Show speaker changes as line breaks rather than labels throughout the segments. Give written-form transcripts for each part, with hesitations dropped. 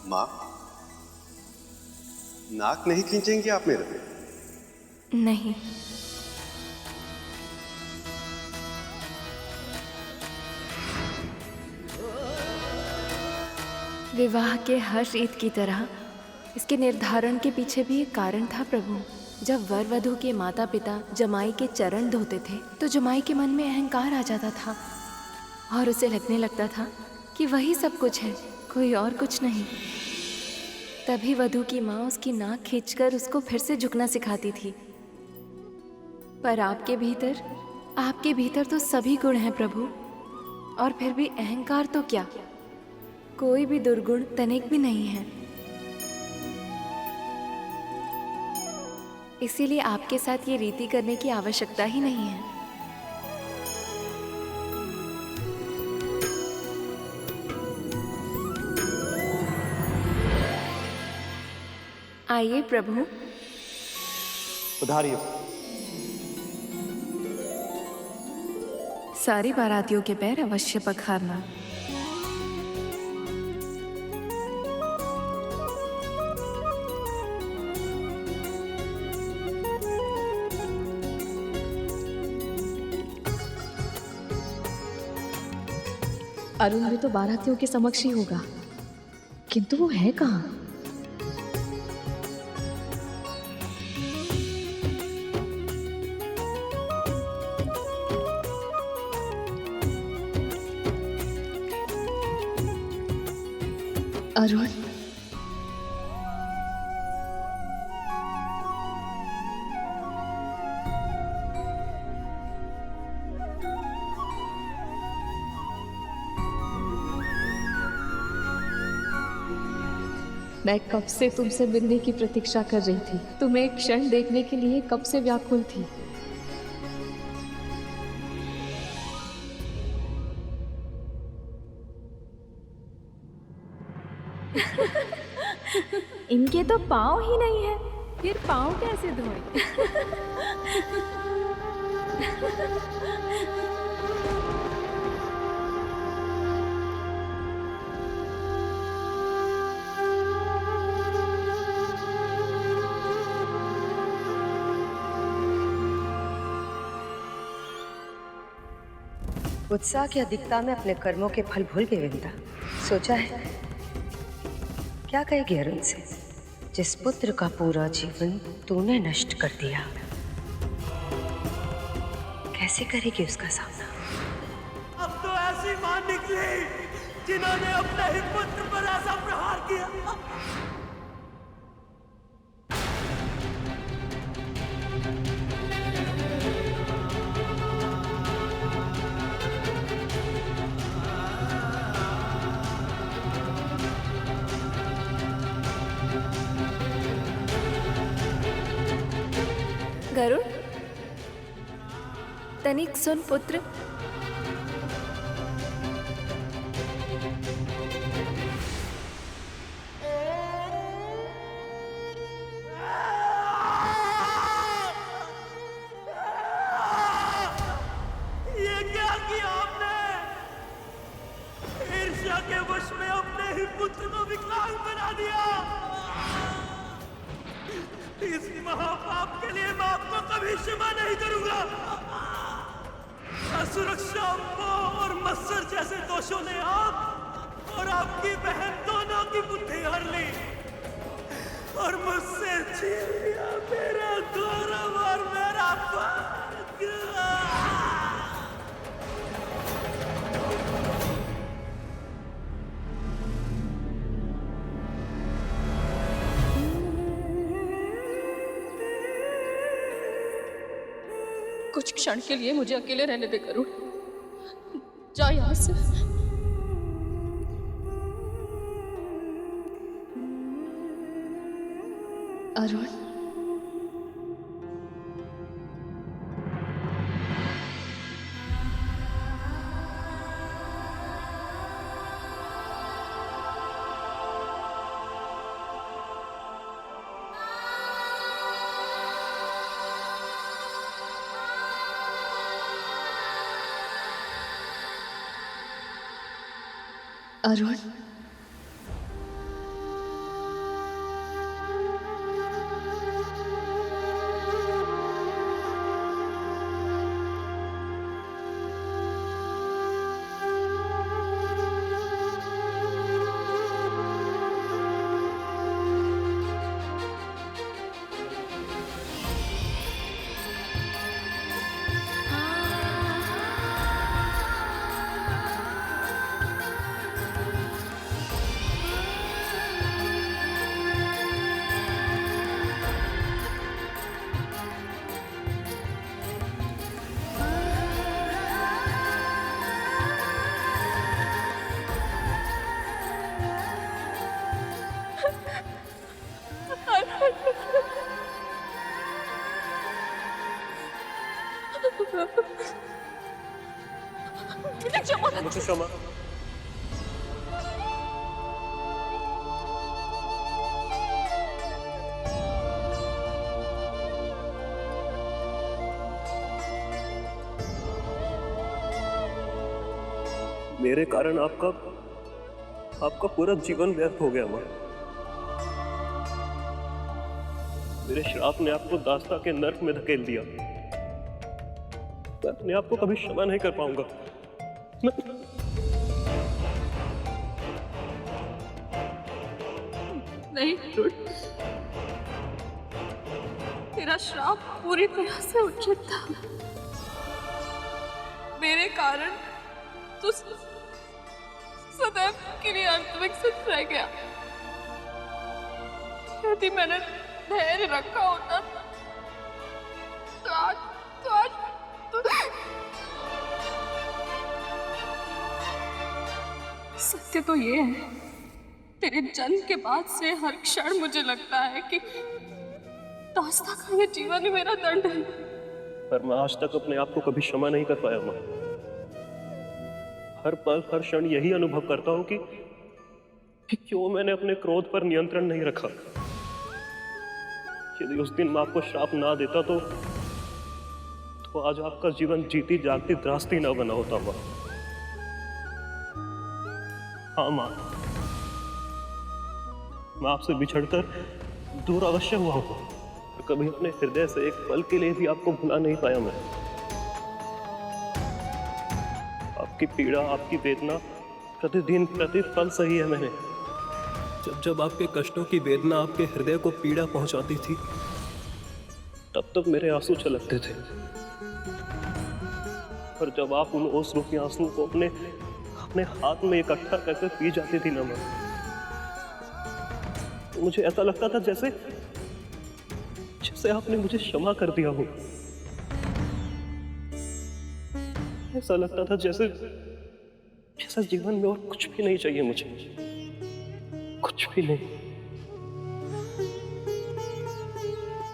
माँ, नाक नहीं खींचेंगे आप मेरे पे?
नहीं। विवाह के हर्ष ईद की तरह इसके निर्धारण के पीछे भी एक कारण था प्रभु। जब वर वधू के माता पिता जमाई के चरण धोते थे तो जमाई के मन में अहंकार आ जाता था और उसे लगने लगता था कि वही सब कुछ है, कोई और कुछ नहीं। तभी वधू की माँ उसकी नाक खींचकर उसको फिर से झुकना सिखाती थी। पर आपके भीतर तो सभी गुण हैं प्रभु, और फिर भी अहंकार तो क्या, कोई भी दुर्गुण तनिक भी नहीं है। इसीलिए आपके साथ ये रीति करने की आवश्यकता ही नहीं है। आइए प्रभु।
पधारिए।
सारी बारातियों के पैर अवश्य पखारना।
अरुण भी तो बारातियों के समक्ष ही होगा, किंतु वो है कहाँ? अरुण, मैं कब से तुमसे मिलने की प्रतीक्षा कर रही थी। तुम्हें एक क्षण देखने के लिए कब से व्याकुल थी।
इनके तो पाँव ही नहीं है, फिर पाँव कैसे धोए?
उत्साह की अधिकता में अपने कर्मों के फल भूल गई विंदा। सोचा है क्या कहेगी अरुण से, जिस पुत्र का पूरा जीवन तूने नष्ट कर दिया, कैसे करेगी उसका सामना?
अब तो ऐसी मां निकली जिन्होंने अपने ही पुत्र पर ऐसा प्रहार किया।
गरुड़, तनिक सुन पुत्र।
ये क्या किया आपने? ईर्ष्या के वश में अपने ही पुत्र को विकलांग बना दिया। इस महापाप के लिए मैं आपको कभी क्षमा नहीं करूंगा। असुरक्षा, मोह और मत्सर जैसे दोषों ने आप और आपकी बहन दोनों की बुद्धि हर ली और मुझसे छीन लिया मेरा गौरव और मेरा भाग्य।
कुछ क्षण के लिए मुझे अकेले रहने दे गरुड़, जा यहाँ से। अरुण, अरुण,
क्षमा। मेरे कारण आपका पूरा जीवन व्यर्थ हो गया माँ। मेरे श्राप ने आपको दास्ता के नर्क में धकेल दिया। मैं अपने आप को कभी क्षमा नहीं कर पाऊंगा।
नहीं रुट, तेरा श्राप पूरी तरह से उचित था। मेरे कारण तू सदैव के लिए अर्थविकसित रह गया। यदि मैंने धैर्य रखा होता तो आज सत्य तो ये है, तेरे जन्म के बाद से हर क्षण मुझे लगता है कि दास्ता का ये जीवन ही मेरा दंड है।
पर मैं आज तक अपने आप को कभी क्षमा नहीं कर पाया माँ। हर पल हर क्षण यही अनुभव करता हूं कि क्यों मैंने अपने क्रोध पर नियंत्रण नहीं रखा। यदि उस दिन मैं आपको श्राप ना देता तो आज आपका जीवन जीती जागती त्रासदी ना बना होता माँ। हाँ माँ, मैं आपसे बिछड़कर दूर अवश्य हुआ हूं, पर कभी अपने हृदय से एक पल के लिए भी आपको भुला नहीं पाया मैं। आपकी पीड़ा, आपकी वेदना प्रतिदिन प्रतिपल सही है मैंने। जब आपके कष्टों की वेदना आपके हृदय को पीड़ा पहुंचाती थी, तब मेरे आंसू छलकते थे। और जब आप उन ओस रूपी आंसू को अपने हाथ में इकट्ठा करके पी जाती थी ना माँ, तो मुझे ऐसा लगता था जैसे आपने मुझे क्षमा कर दिया हो। ऐसा लगता था जैसे जीवन में और कुछ भी नहीं चाहिए मुझे, कुछ भी नहीं।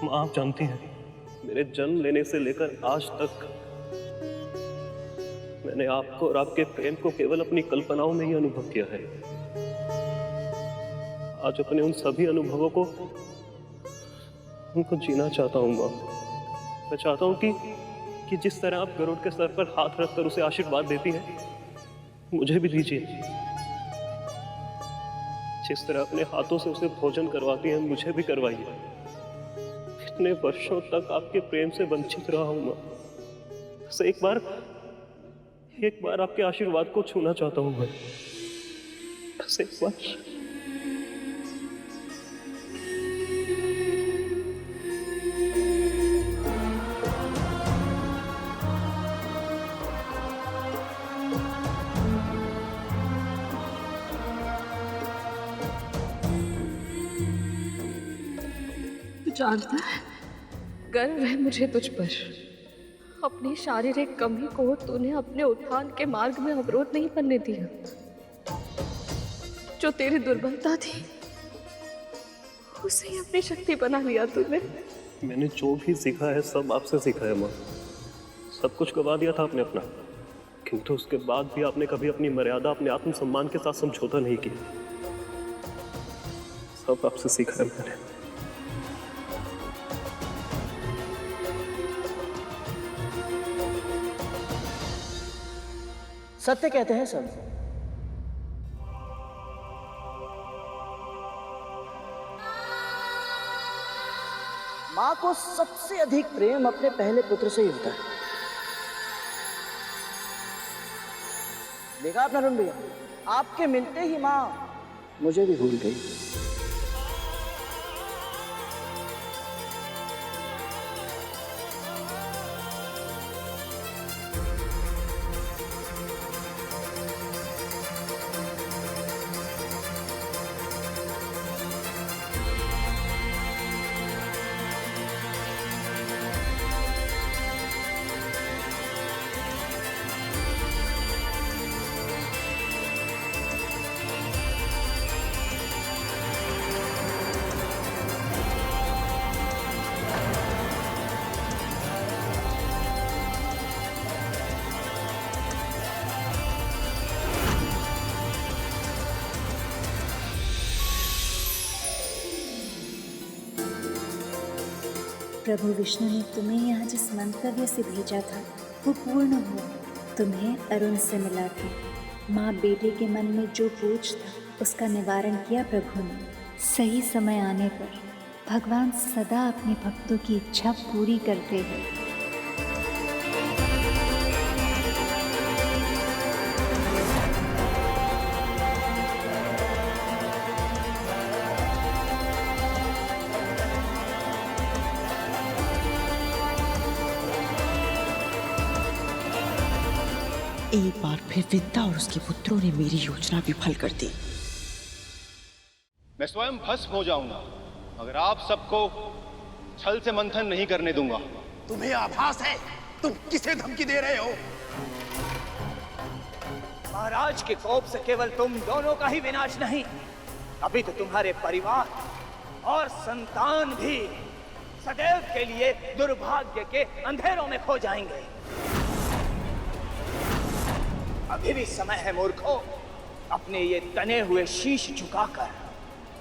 माँ, आप जानती हैं, मेरे जन्म लेने से लेकर आज तक मैंने आपको और आपके प्रेम को केवल अपनी कल्पनाओं में ही अनुभव किया है। आज अपने उन सभी अनुभवों को उनको जीना चाहता हूँ माँ। मैं चाहता हूँ कि जिस तरह आप गरुड़ के सर पर हाथ रखकर उसे आशीर्वाद देती हैं, मुझे भी दीजिए। जिस तरह अपने हाथों से उसे भोजन करवाती हैं, मुझे भी करवाइए। इतने वर्षों तक आपके प्रेम से वंचित रहा हूं मैं। बस एक बार आपके आशीर्वाद को छूना चाहता हूं मैं। बस एक बार।
जानता है, गर्व है मुझे तुझ पर। अपनी शारीरिक कमी को तूने अपने उत्थान के मार्ग में अवरोध नहीं बनने दिया। जो तेरी दुर्बलता थी उसे ही अपनी शक्ति बना लिया तूने।
मैंने जो भी सीखा है सब आपसे सीखा है माँ। सब कुछ गवा दिया था आपने अपना, किंतु उसके बाद भी आपने कभी अपनी मर्यादा, अपने आत्मसम्मान के साथ समझौता नहीं किया। सब आपसे सीखा है मैंने।
सत्य कहते हैं सब। मां को सबसे अधिक प्रेम अपने पहले पुत्र से ही होता है। देखा आपने अरुण भैया, आपके मिलते ही मां मुझे भी भूल गई।
प्रभु विष्णु ने तुम्हें यहाँ जिस मंतव्य से भेजा था वो पूर्ण हुआ। तुम्हें अरुण से मिला के माँ बेटे के मन में जो बोझ था उसका निवारण किया प्रभु ने। सही समय आने पर भगवान सदा अपने भक्तों की इच्छा पूरी करते हैं।
एक बार फिर विद्या और उसके पुत्रों ने मेरी योजना विफल कर दी।
मैं स्वयं भस्म हो जाऊंगा अगर आप सबको छल से मंथन नहीं करने दूंगा।
तुम्हें आभास है तुम किसे धमकी दे रहे हो? महाराज के कोप से केवल तुम दोनों का ही विनाश नहीं, अभी तो तुम्हारे परिवार और संतान भी सदैव के लिए दुर्भाग्य के अंधेरों में खो जाएंगे। अभी भी समय है मूर्खों, अपने ये तने हुए शीश झुकाकर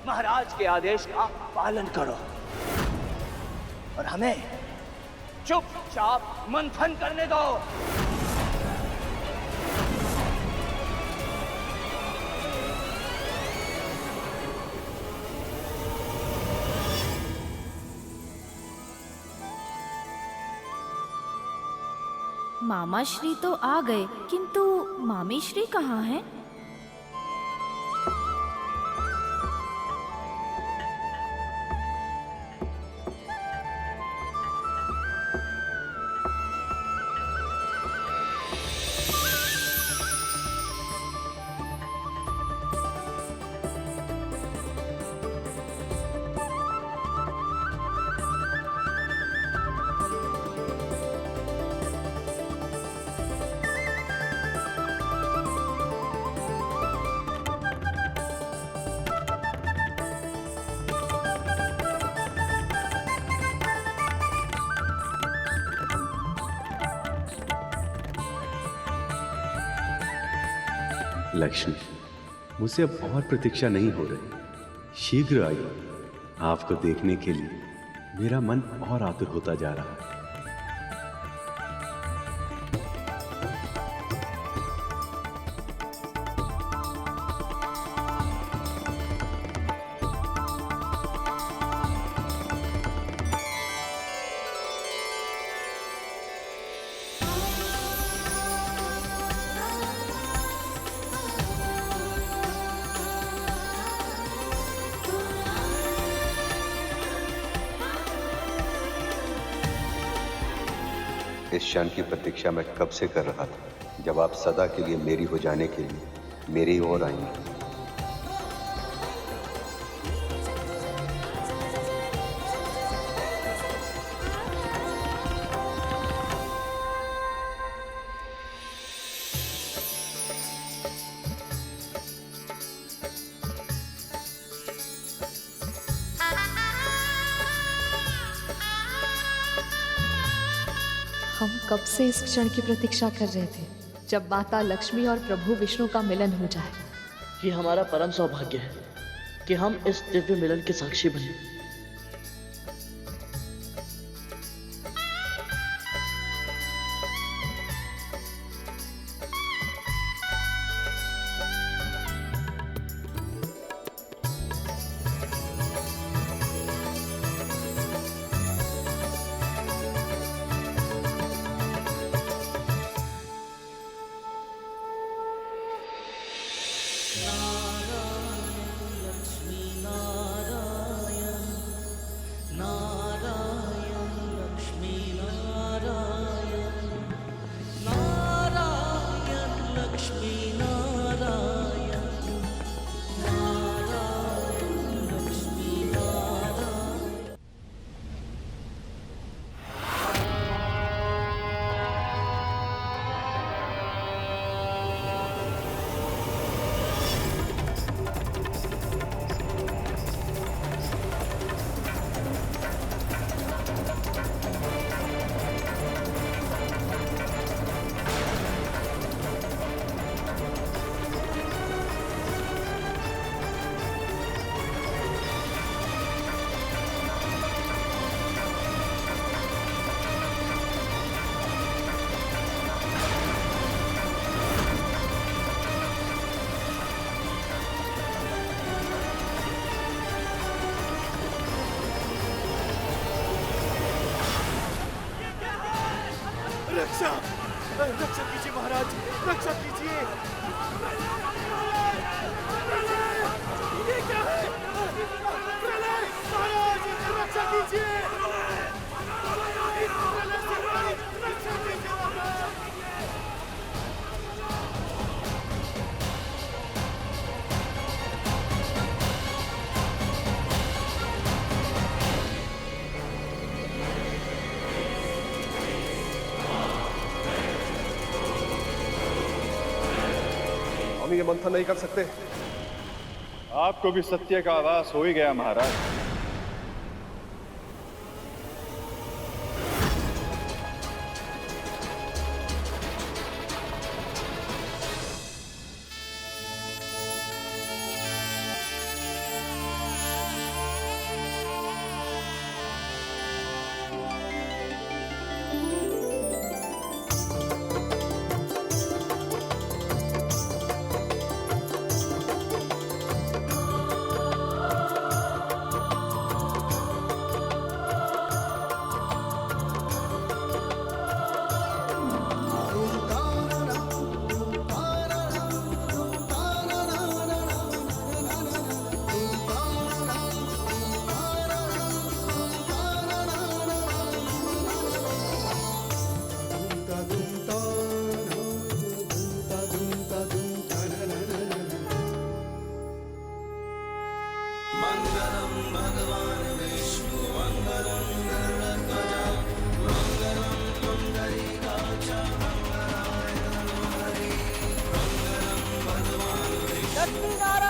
महाराज के आदेश का पालन करो और हमें चुपचाप मंथन करने दो।
मामा श्री तो आ गए, किंतु मामी श्री कहाँ हैं?
लक्ष्मी, मुझसे अब और प्रतीक्षा नहीं हो रही। शीघ्र आइए। आपको देखने के लिए मेरा मन और आतुर होता जा रहा है। इस क्षण की प्रतीक्षा मैं कब से कर रहा था, जब आप सदा के लिए मेरी हो जाने के लिए मेरी ओर आएंगे।
हम कब से इस क्षण की प्रतीक्षा कर रहे थे, जब माता लक्ष्मी और प्रभु विष्णु का मिलन हो जाए।
ये हमारा परम सौभाग्य है कि हम इस दिव्य मिलन के साक्षी बने।
हम ये मंथन नहीं कर सकते।
आपको भी सत्य का आभास हो ही गया महाराज।
लक्ष्मी नारायण